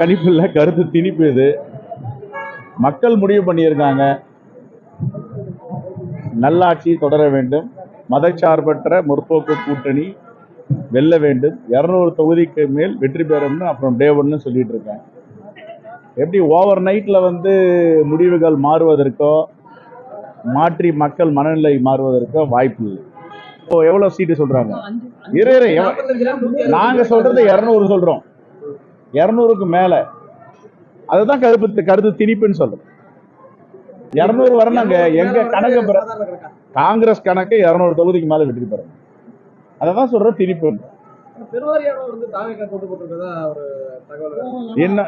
கணிப்பு இல்லை, கருத்து திணிப்பு. இது மக்கள் முடிவு பண்ணியிருக்காங்க. நல்லாட்சி தொடர வேண்டும், மதச்சார்பற்ற முற்போக்கு கூட்டணி வெல்ல வேண்டும், 200 தொகுதிக்கு மேல் வெற்றி பெறும்னு அப்புறம் டே ஒன்னு சொல்லிட்டு இருக்கேன். எப்படி ஓவர் நைட்ல முடிவுகள் மாறுவதற்கோ மாற்றி மக்கள் மனநிலை மாறுவதற்கோ வாய்ப்பு இல்லை. இப்போ எவ்வளவு சீட்டு சொல்றாங்க? நாங்க சொல்றது 200 சொல்றோம், 200க்கு மேல. அதுதான் கருத்து திணிப்புன்னு சொல்றோம். 200 வரணுங்க. எங்க கணக்கு காங்கிரஸ் கணக்கு 200 தொகுதிக்கு மேல வெற்றி பெறும். அதான் சொல்ற திணிப்பு.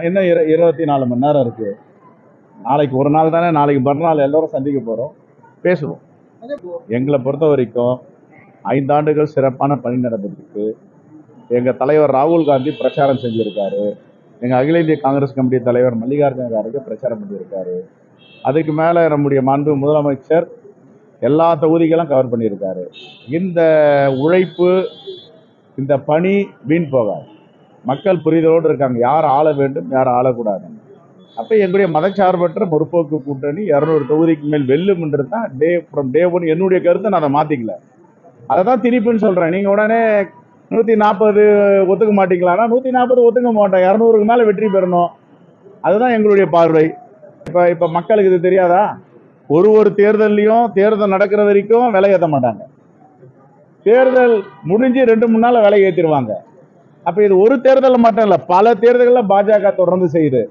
என்ன 24 மணி நேரம் இருக்கு. நாளைக்கு ஒரு நாள் தானே, நாளைக்கு மறுநாள் எல்லாரும் சந்திக்க போறோம், பேசுவோம். எங்களை பொறுத்த வரைக்கும் 5 ஆண்டுகள் சிறப்பான பணி நடந்திருக்கு. எங்க தலைவர் ராகுல் காந்தி பிரச்சாரம் செஞ்சிருக்காரு. எங்க அகில இந்திய காங்கிரஸ் கமிட்டி தலைவர் மல்லிகார்ஜுன கார்கே பிரச்சாரம் பண்ணியிருக்காரு. அதுக்கு மேல நம்முடைய மாண்பு முதலமைச்சர் எல்லா தொகுதிகளும் கவர் பண்ணியிருக்காரு. இந்த உழைப்பு, இந்த பணி வீண் போகாது. மக்கள் புரிதலோடு இருக்காங்க, யார் ஆள வேண்டும், யார் ஆளக்கூடாது. அப்ப எங்களுடைய மதச்சார்பற்ற முற்போக்கு கூட்டணி 200 தொகுதிக்கு மேல் வெல்லும்ன்றது தான் டே ஒன் என்னுடைய கருத்தை. நான் அதை மாத்திக்கல. அதை தான் திணிப்புன்னு சொல்றேன். நீங்க உடனே 140 ஒத்துக்க மாட்டீங்களான்னா 140 ஒத்துக்க மாட்டோம், 200க்கு மேல வெற்றி பெறணும். அதுதான் எங்களுடைய பார்வை. இப்ப மக்களுக்கு இது தெரியாதா? ஒரு தேர்தலையும் தேர்தல் நடக்கிற வரைக்கும் விலை ஏற்ற மாட்டாங்க. தேர்தல் முடிஞ்சு 2-3 நாள் விலை ஏற்றிடுவாங்க. அப்ப இது ஒரு தேர்தல் மட்டும் இல்ல, பல தேர்தல்கள் பாஜக தொடர்ந்து செய்யுது.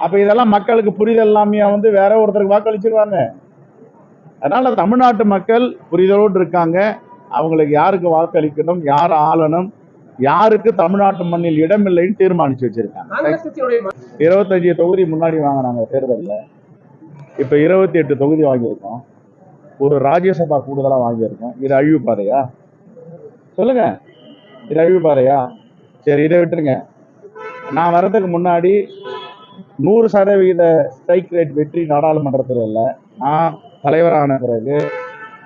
அப்ப இதெல்லாம் மக்களுக்கு புரிதல் இல்லாம வேற ஒருத்தருக்கு வாக்களிச்சிருவாங்க. அதனால தமிழ்நாட்டு மக்கள் புரிதலோடு இருக்காங்க. அவங்களுக்கு யாருக்கு வாக்களிக்கணும், யார் ஆளணும், யாருக்கு தமிழ்நாட்டு மண்ணில் இடமில்லைன்னு தீர்மானிச்சு வச்சிருக்காங்க. 25 தொகுதி முன்னாடி வாங்கினாங்க தேர்தலில். இப்ப 28 தொகுதி வாங்கியிருக்கோம். ஒரு ராஜ்யசபா கூடுதலா வாங்கியிருக்கோம். இது அழிவு பாதையா? சொல்லுங்க, இது அழிவு பாதையா? சரி, இதை விட்டுருங்க. நான் வர்றதுக்கு முன்னாடி 100% ஸ்ட்ரைக் ரேட் வெற்றி நாடாளுமன்றத்தில் இல்லை. நான் தலைவரான பிறகு,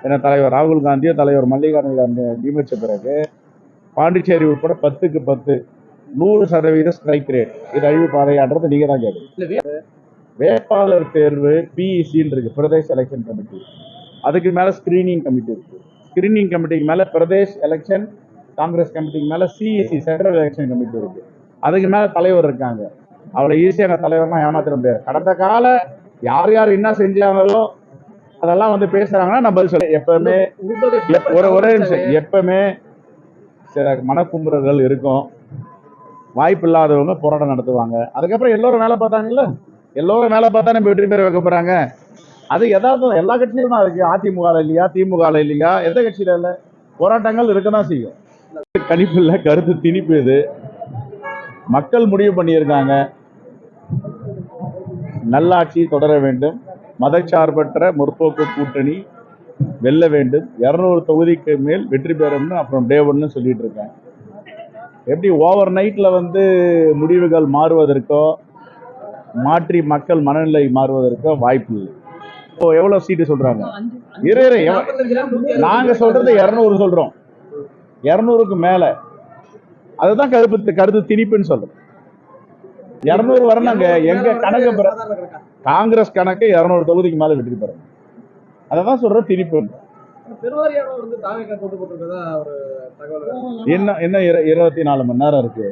என்ன தலைவர் ராகுல் காந்தியோ தலைவர் மல்லிகார்ஜுன காந்தியோ நியமிச்ச பிறகு பாண்டிச்சேரி உட்பட 10க்கு 10 100% ஸ்ட்ரைக் ரேட். இது அழிவு பாதையான்றது நீங்க தான் கேட்குது. வேட்பாளர் தேர்வு பிஇசின்னு இருக்கு, பிரதேஷ் எலெக்ஷன் கமிட்டி. அதுக்கு மேல ஸ்கிரீனிங் கமிட்டி இருக்கு. ஸ்கிரீனிங் கமிட்டிக்கு மேல பிரதேஷ் எலெக்ஷன் காங்கிரஸ் கமிட்டிக்கு மேல சிஇசி சென்ட்ரல் எலெக்ஷன் கமிட்டி இருக்கு. அதுக்கு மேல தலைவர் இருக்காங்க. அவளை ஈஸியாக தலைவர்லாம் ஏமாத்திர முடியாது. கடந்த கால யார் யார் என்ன செஞ்சாங்களோ அதெல்லாம் பேசுறாங்கன்னா நான் பதில் சொல்ல. எப்பவுமே ஒரே நிமிஷம், எப்பவுமே சில மனக்குமுறல்கள் இருக்கும். வாய்ப்பு இல்லாதவங்க போராட்டம் நடத்துவாங்க. அதுக்கப்புறம் எல்லோரும் வேலை பார்த்தாங்கல்ல, எல்லோரும் வேலை பார்த்தா நம்ம வெற்றி பெற வைக்க போறாங்க. அது எதாவது எல்லா கட்சியிலும் தான் இருக்கு. அதிமுக இல்லையா, திமுக இல்லையா, எந்த கட்சியில இல்ல, போராட்டங்கள் இருக்கதான் செய்யும். கணிப்பு இல்லை, கருத்து திணிப்பு. இது மக்கள் முடிவு பண்ணியிருக்காங்க. நல்லாட்சி தொடர வேண்டும், மதச்சார்பற்ற முற்போக்கு கூட்டணி வெல்ல வேண்டும், 200 தொகுதிக்கு மேல் வெற்றி பெறும்னு அப்புறம் டே ஒன்னு சொல்லிட்டு இருக்கேன். எப்படி ஓவர் நைட்ல முடிவுகள் மாறுவதற்கோ மாற்றி மக்கள் மனநிலை மாறுவதற்கோ வாய்ப்பு இல்லை. இப்போ எவ்வளவு சீட்டு சொல்றாங்க? நாங்க சொல்றது 200 சொல்றோம், 200க்கு மேல. அதுதான் கருத்து திணிப்புன்னு சொல்றோம். 200 வரணுங்க. எங்க கணக்கு காங்கிரஸ் கணக்கு 200 தொகுதிக்கு மேல வெற்றி பெறும். அதான் சொல்ற திணிப்பு. என்ன 24 மணி நேரம் இருக்கு.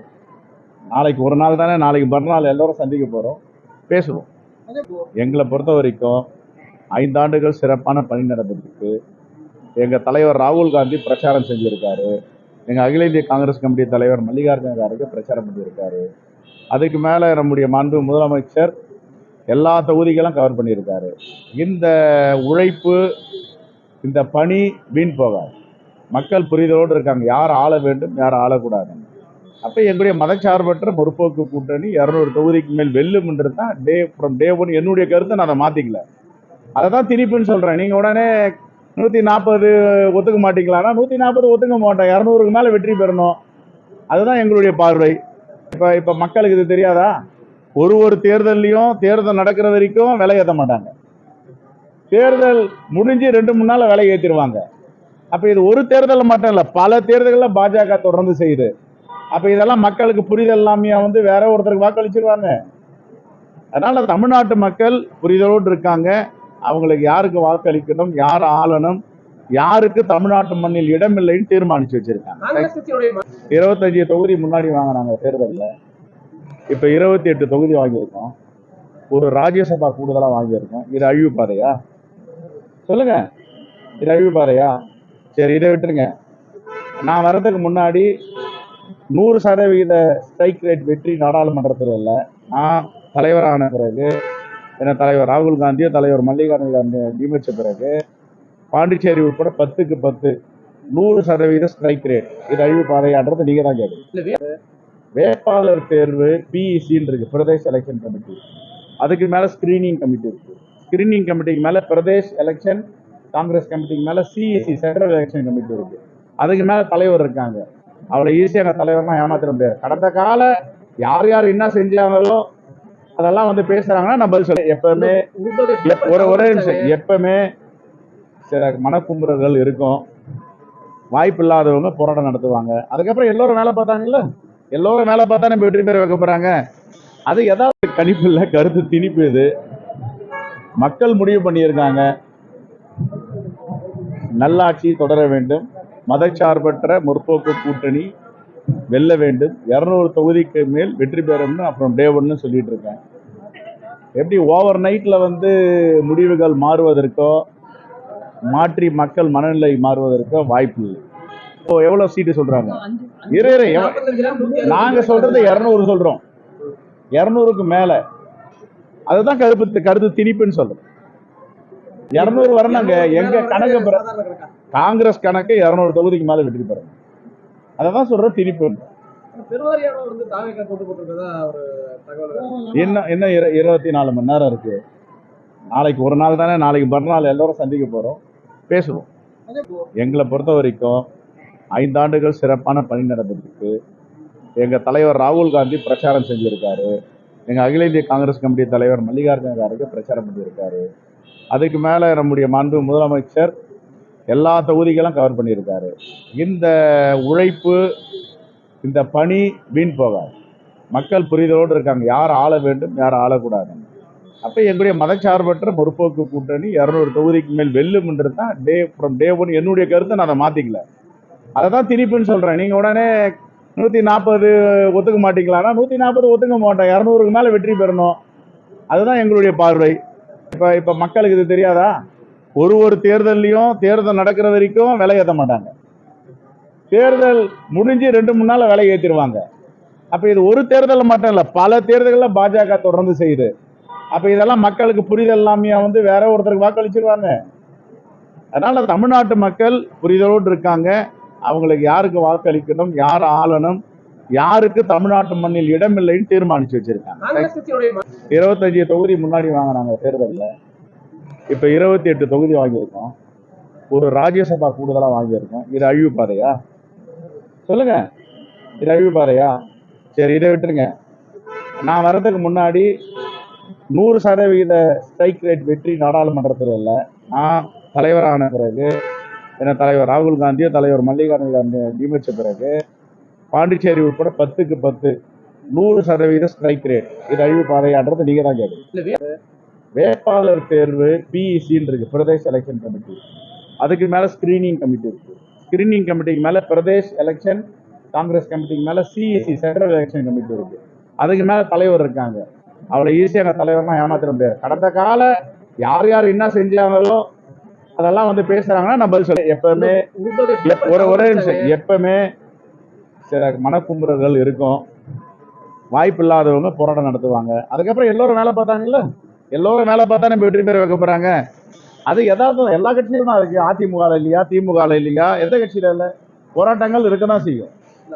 நாளைக்கு ஒரு நாள் தானே, நாளைக்கு மறுநாள் எல்லாரும் சந்திக்க போறோம், பேசுவோம். எங்களை பொறுத்த வரைக்கும் 5 ஆண்டுகள் சிறப்பான பணி நடந்திருக்கு. எங்க தலைவர் ராகுல் காந்தி பிரச்சாரம் செஞ்சிருக்காரு. எங்க அகில இந்திய காங்கிரஸ் கமிட்டி தலைவர் மல்லிகார்ஜுன கார்கே பிரச்சாரம் பண்ணியிருக்காரு. அதுக்கு மேல நம்முடைய மாண்பு முதலமைச்சர் எல்லா தொகுதிகளும் கவர் பண்ணியிருக்காரு. இந்த உழைப்பு, இந்த பணி வீண் போகாது. மக்கள் புரிதலோடு இருக்காங்க, யார் ஆள வேண்டும், யார் ஆளக்கூடாது. அப்ப எங்களுடைய மதச்சார்பற்ற முற்போக்கு கூட்டணி 200 தொகுதிக்கு மேல் வெல்லும்ன்றது தான் டே ஒன் என்னுடைய கருத்தை. நான் அதை மாத்திக்கல. அதை தான் திணிப்புன்னு சொல்றேன். நீங்க உடனே 140 ஒத்துக்க மாட்டீங்களான்னா 140 ஒத்துக்க மாட்டோம், 200க்கு மேல வெற்றி பெறணும். அதுதான் எங்களுடைய பார்வை. இப்ப மக்களுக்கு இது தெரியாதா? ஒரு தேர்தலையும் தேர்தல் நடக்கிற வரைக்கும் விலை ஏற்ற மாட்டாங்க. தேர்தல் முடிஞ்சு 2-3 நாள் விலை ஏற்றிடுவாங்க. அப்ப இது ஒரு தேர்தல் மட்டும் இல்ல, பல தேர்தல்கள் பாஜக தொடர்ந்து செய்யுது. அப்ப இதெல்லாம் மக்களுக்கு புரிதல் இல்லாமையா வந்து வேற ஒருத்தருக்கு வாக்களிச்சிருவாங்க. அதனால தமிழ்நாட்டு மக்கள் புரிதலோடு இருக்காங்க. அவங்களுக்கு யாருக்கு வாக்களிக்கணும், யார் ஆளணும், யாருக்கு தமிழ்நாட்டு மண்ணில் இடமில்லைன்னு தீர்மானிச்சு வச்சிருக்காங்க. 25 தொகுதி முன்னாடி வாங்கினாங்க தேர்தலில். இப்ப 28 தொகுதி வாங்கியிருக்கோம். ஒரு ராஜ்யசபா கூடுதலா வாங்கியிருக்கோம். இது அழிவு பாதையா? சொல்லுங்க, இது அழிவு பாதையா? சரி, இதை விட்டுருங்க. நான் வர்றதுக்கு முன்னாடி 100% ஸ்ட்ரைக் ரேட் வெற்றி நாடாளுமன்றத்தில் இல்லை. நான் தலைவரான பிறகு, என்ன தலைவர் ராகுல் காந்தியோ தலைவர் மல்லிகார்ஜுன காந்தியோ நியமித்த பிறகு பாண்டிச்சேரி உட்பட 10க்கு 10 100% ஸ்ட்ரைக் ரேட். இது அழிவு பாதையான்றது நீங்க தான் கேட்குது. வேட்பாளர் தேர்வு பிஇசின்னு இருக்கு, பிரதேஷ் எலெக்ஷன் கமிட்டி. அதுக்கு மேல ஸ்கிரீனிங் கமிட்டி இருக்கு. ஸ்கிரீனிங் கமிட்டிக்கு மேல பிரதேஷ் எலெக்ஷன் காங்கிரஸ் கமிட்டிக்கு மேல சிஇசி சென்ட்ரல் எலெக்ஷன் கமிட்டி இருக்கு. அதுக்கு மேல தலைவர் இருக்காங்க. அவளை ஈஸியாக தலைவர்லாம் ஏமாத்திர முடியாது. கடந்த கால யார் யார் என்ன செஞ்சாங்களோ அதெல்லாம் வந்து பேசுறாங்கன்னா நான் பதில் சொல்ல. எப்பவுமே ஒரே நிமிஷம், எப்பவுமே சில மனக்குமுறல்கள் இருக்கும். வாய்ப்பு இல்லாதவங்க போராட்டம் நடத்துவாங்க. அதுக்கப்புறம் எல்லோரும் வேலை பார்த்தாங்கல்ல, எல்லோரும் வேலை பார்த்தா நம்ம வெற்றி பெற வைக்க போறாங்க. அது ஏதாவது கணிப்பு இல்லை, கருத்து திணிப்பு. இது மக்கள் முடிவு பண்ணியிருக்காங்க. நல்லாட்சி தொடர வேண்டும், மதச்சார்பற்ற முற்போக்கு கூட்டணி வெல்ல வேண்டும், 200 தொகுதிக்கு மேல் வெற்றி பெறும்னு அப்புறம் டே 1 சொல்லிட்டு இருக்கேன். எப்படி ஓவர் நைட்ல வந்து முடிவுகள் மாறுவதற்கோ மாற்றி மக்கள் மனநிலை மாறுவதற்கோ வாய்ப்பு இல்லை. இப்போ எவ்வளவு சீட்டு சொல்றாங்க? நாங்க சொல்றது 200 சொல்றோம். 200க்கு மேல. அதுதான் கருத்து திணிப்புன்னு சொல்றோம். 200 வரணுங்க. எங்க கணக்கு காங்கிரஸ் கணக்கு 200 தொகுதிக்கு மேல வெற்றி பெறும். அதான் சொல்ற திணிப்பு. என்ன 24 மணி நேரம் இருக்கு. நாளைக்கு ஒரு நாள் தானே, நாளைக்கு மறுநாள் எல்லாரும் சந்திக்க போறோம், பேசுவோம். எங்களை பொறுத்த வரைக்கும் 5 ஆண்டுகள் சிறப்பான பணி நடந்திருக்கு. எங்க தலைவர் ராகுல் காந்தி பிரச்சாரம் செஞ்சிருக்காரு. எங்க அகில இந்திய காங்கிரஸ் கமிட்டி தலைவர் மல்லிகார்ஜுன கார்கே பிரச்சாரம் பண்ணியிருக்காரு. அதுக்கு மேல நம்முடைய மாண்பு முதலமைச்சர் எல்லா தொகுதிகளும் கவர் பண்ணியிருக்காரு. இந்த உழைப்பு, இந்த பணி வீண் போகாது. மக்கள் புரிதலோடு இருக்காங்க, யார் ஆள வேண்டும், யார் ஆளக்கூடாது. அப்ப எங்களுடைய மதச்சார்பற்ற முற்போக்கு கூட்டணி 200 தொகுதிக்கு மேல் வெல்லும்ன்றது தான் டே 1 என்னுடைய கருத்தை. நான் அதை மாத்திக்கல. அதை தான் திணிப்புன்னு சொல்றேன். நீங்க உடனே 140 ஒத்துக்க மாட்டீங்களான்னா 140 ஒத்துக்க மாட்டோம். 200க்கு மேல வெற்றி பெறணும். அதுதான் எங்களுடைய பார்வை. இப்ப மக்களுக்கு இது தெரியாதா? ஒரு தேர்தலையும் தேர்தல் நடக்கிற வரைக்கும் விலை ஏற்ற மாட்டாங்க. தேர்தல் முடிஞ்சு 2-3 நாள் விலை ஏற்றிடுவாங்க. அப்ப இது ஒரு தேர்தல் மட்டும் இல்ல, பல தேர்தல்களில் பாஜக தொடர்ந்து செய்யுது. அப்ப இதெல்லாம் மக்களுக்கு புரிதல் இல்லாமையா வந்து வேற ஒருத்தருக்கு வாக்களிச்சிருவாங்க. அதனால தமிழ்நாட்டு மக்கள் புரிதலோடு இருக்காங்க. அவங்களுக்கு யாருக்கு வாக்களிக்கணும், யார் ஆளணும், யாருக்கு தமிழ்நாட்டு மண்ணில் இடமில்லைன்னு தீர்மானிச்சு வச்சிருக்காங்க. 25 தொகுதி முன்னாடி வாங்கினாங்க தேர்தலில். இப்ப 28 தொகுதி வாங்கியிருக்கோம். ஒரு ராஜ்யசபா கூடுதலா வாங்கியிருக்கோம். இது அழிவு பாதையா? சொல்லுங்க, இது அழிவு பாதையா? சரி, இதை விட்டுருங்க. நான் வர்றதுக்கு முன்னாடி 100% ஸ்ட்ரைக் ரேட் வெற்றி நாடாளுமன்றத்தில் இல்லை. நான் தலைவரான பிறகு, என்ன தலைவர் ராகுல் காந்தியோ தலைவர் மல்லிகார்ஜுன காந்தியோ நியமித்த பிறகு பாண்டிச்சேரி உட்பட 10க்கு 10 100% ஸ்ட்ரைக் ரேட். இது அழிவு பாதையான்றது நீங்க தான் கேட்குது. வேட்பாளர் தேர்வு பிஇசின்னு இருக்கு, பிரதேஷ் எலெக்ஷன் கமிட்டி. அதுக்கு மேல ஸ்கிரீனிங் கமிட்டி இருக்கு. ஸ்கிரீனிங் கமிட்டிக்கு மேல பிரதேஷ் எலெக்ஷன் காங்கிரஸ் கமிட்டிக்கு மேல சிஇசி சென்ட்ரல் எலெக்ஷன் கமிட்டி இருக்கு. அதுக்கு மேல தலைவர் இருக்காங்க. அவளை ஈஸியாக தலைவர்லாம் ஏமாத்திர முடியாது. கடந்த கால யார் யார் என்ன செஞ்சாங்களோ அதெல்லாம் வந்து பேசுறாங்கன்னா நான் பதில் சொல்ல. எப்பவுமே ஒரே நிமிஷம், எப்பவுமே சில மனக்குமுறல்கள் இருக்கும். வாய்ப்பு இல்லாதவங்க போராட்டம் நடத்துவாங்க. அதுக்கப்புறம் எல்லோரும் வேலை பார்த்தாங்கல்ல, எல்லோரும் வேலை பார்த்தா நம்ம வெற்றி பெற வைக்க போறாங்க. அது எல்லா கட்சியிலும் தான் இருக்கு. அதிமுக இல்லையா, திமுக இல்லையா, எந்த கட்சியில இல்லை, போராட்டங்கள் இருக்க தான் செய்யும்.